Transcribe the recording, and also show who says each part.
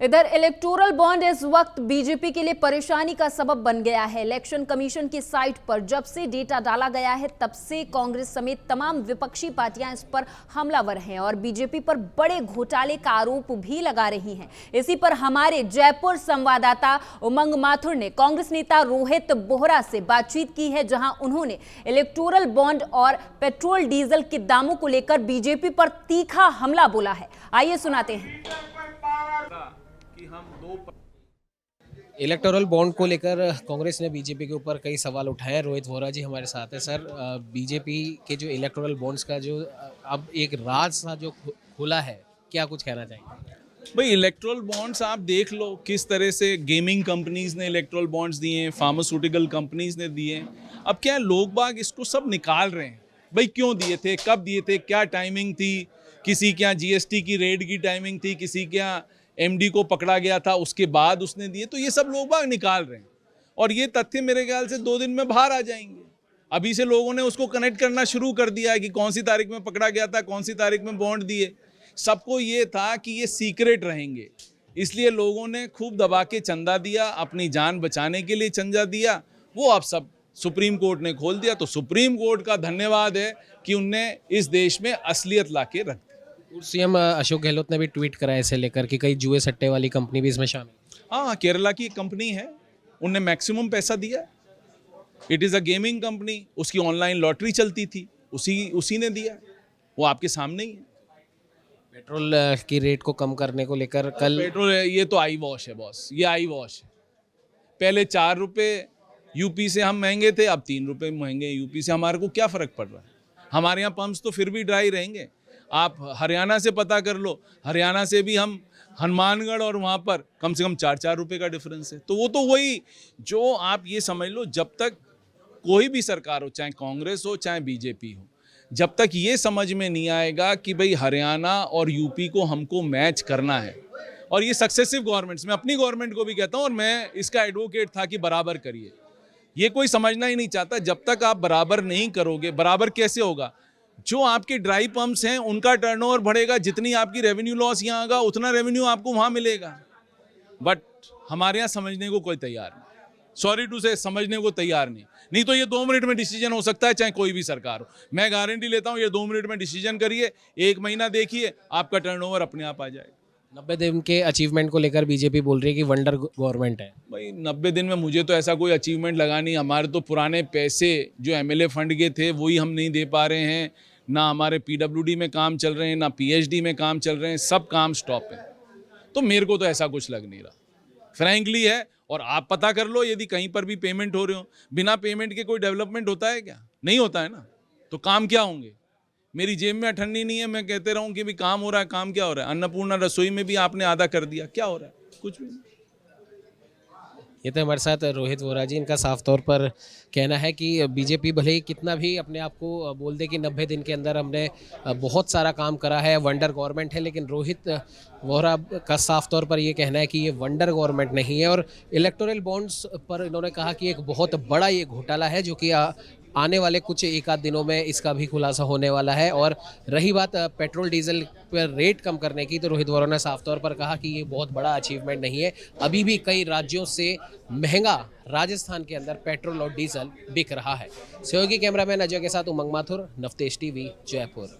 Speaker 1: इधर electoral bond इस वक्त बीजेपी के लिए परेशानी का सबब बन गया है। इलेक्शन कमीशन की साइट पर जब से डेटा डाला गया है तब से कांग्रेस समेत तमाम विपक्षी पार्टियां इस पर हमलावर हैं और बीजेपी पर बड़े घोटाले का आरोप भी लगा रही हैं। इसी पर हमारे जयपुर संवाददाता उमंग माथुर ने कांग्रेस नेता रोहित बोहरा से बातचीत की है, जहां उन्होंने इलेक्टोरल बॉन्ड और पेट्रोल डीजल के दामों को लेकर बीजेपी पर तीखा हमला बोला है। आइए सुनाते हैं।
Speaker 2: इलेक्टोरल बॉन्ड को लेकर कांग्रेस ने बीजेपी के ऊपर कई सवाल उठाए। रोहित वोरा जी हमारे साथ है। सर, बीजेपी के जो इलेक्टोरल बॉन्ड्स का जो अब एक राज सा जो खुला है, क्या कुछ कहना चाहेंगे?
Speaker 3: भाई, इलेक्ट्रल बॉन्ड्स आप देख लो किस तरह से गेमिंग कंपनीज ने इलेक्ट्रल बॉन्ड्स दिए हैं, फार्मास्यूटिकल कंपनीज ने दिए हैं। अब क्या है, लोग बाग इसको सब निकाल रहे हैं। भाई क्यों दिए थे, कब दिए थे, क्या टाइमिंग थी, किसी के यहाँ जीएसटी की रेड की टाइमिंग थी, किसी के यहाँ एमडी को पकड़ा गया था उसके बाद उसने दिए, तो ये सब लोग बाग निकाल रहे हैं। और ये तथ्य मेरे ख्याल से 2 दिन में बाहर आ जाएंगे। अभी से लोगों ने उसको कनेक्ट करना शुरू कर दिया है कि कौन सी तारीख में पकड़ा गया था, कौन सी तारीख में बॉन्ड दिए। सबको ये था कि ये सीक्रेट रहेंगे, इसलिए लोगों ने खूब दबा के चंदा दिया, अपनी जान बचाने के लिए चंदा दिया। वो अब सब सुप्रीम कोर्ट ने खोल दिया, तो सुप्रीम कोर्ट का धन्यवाद है कि उनने इस देश में असलियत ला के रख दी।
Speaker 2: सीएम अशोक गहलोत ने भी ट्वीट करा इसे लेकर कि कई जुए सट्टे वाली कंपनी भी इसमें शामिल।
Speaker 3: हाँ, केरला की एक कंपनी है, उनने मैक्सिमम पैसा दिया। It is a gaming company, उसकी ऑनलाइन लॉटरी चलती थी, उसी ने दिया। वो आपके सामने ही है।
Speaker 2: पेट्रोल की रेट को कम करने को लेकर कल
Speaker 3: पेट्रोल, ये तो आई वॉश है बॉस, ये आई वॉश है। पहले 4 रुपये यूपी से हम महंगे थे, अब 3 रुपये महंगे यूपी से। हमारे को क्या फ़र्क पड़ रहा है? हमारे यहाँ पंप्स तो फिर भी ड्राई रहेंगे। आप हरियाणा से पता कर लो, हरियाणा से भी हम हनुमानगढ़ और वहाँ पर कम से कम 4-4 रुपये का डिफरेंस है। तो वो तो वही, जो आप ये समझ लो, जब तक कोई भी सरकार हो, चाहे कांग्रेस हो चाहे बीजेपी हो, जब तक ये समझ में नहीं आएगा कि भाई हरियाणा और यूपी को हमको मैच करना है, और ये सक्सेसिव गवर्नमेंट्स, मैं अपनी गवर्नमेंट को भी कहता हूँ और मैं इसका एडवोकेट था कि बराबर करिए, ये कोई समझना ही नहीं चाहता। जब तक आप बराबर नहीं करोगे, बराबर कैसे होगा? जो आपके ड्राई पंप्स हैं उनका टर्नओवर बढ़ेगा, जितनी आपकी रेवेन्यू लॉस यहाँ आगा उतना रेवेन्यू आपको वहाँ मिलेगा। बट हमारे यहाँ समझने को कोई तैयार नहीं, सॉरी टू से समझने को तैयार नहीं तो ये 2 मिनट में डिसीजन हो सकता है, चाहे कोई भी सरकार हो। मैं गारंटी लेता हूँ ये 2 मिनट में डिसीजन करिए, 1 महीना देखिए, आपका टर्नओवर अपने आप आ जाएगा।
Speaker 2: 90 दिन के अचीवमेंट को लेकर बीजेपी बोल रही है कि वंडर गवर्नमेंट है।
Speaker 3: भाई 90 दिन में मुझे तो ऐसा कोई अचीवमेंट लगा नहीं। हमारे तो पुराने पैसे जो एमएलए फंड के थे वही हम नहीं दे पा रहे हैं, ना हमारे पीडब्ल्यूडी में काम चल रहे हैं, ना पीएचडी में काम चल रहे हैं, सब काम स्टॉप है। तो मेरे को तो ऐसा कुछ लग नहीं रहा, फ्रैंकली है। और आप पता कर लो, यदि कहीं पर भी पेमेंट हो रहे हो, बिना पेमेंट के कोई डेवलपमेंट होता है क्या? नहीं होता है ना। तो काम क्या होंगे? मेरी जेब में अठन्नी नहीं है, मैं कहते रहूं कि भी काम हो रहा है। काम क्या हो रहा है? अन्नपूर्णा रसोई में भी आपने आधा कर दिया, क्या हो रहा है? कुछ भी नहीं।
Speaker 2: ये तो हमारे साथ रोहित वोरा जी, इनका साफ तौर पर कहना है कि बीजेपी भले ही कितना भी अपने आप को बोल दे कि 90 दिन के अंदर हमने बहुत सारा काम करा है, वंडर गवर्नमेंट है, लेकिन रोहित वोरा का साफ तौर पर ये कहना है कि ये वंडर गवर्नमेंट नहीं है। और इलेक्टोरल बॉन्ड्स पर इन्होंने कहा कि एक बहुत बड़ा ये घोटाला है, जो कि आने वाले कुछ एक आध दिनों में इसका भी खुलासा होने वाला है। और रही बात पेट्रोल डीजल पर रेट कम करने की, तो रोहित वोरा ने साफ तौर पर कहा कि ये बहुत बड़ा अचीवमेंट नहीं है। अभी भी कई राज्यों से महंगा राजस्थान के अंदर पेट्रोल और डीजल बिक रहा है। सहयोगी कैमरामैन अजय के साथ उमंग माथुर, नवतेज टीवी, जयपुर।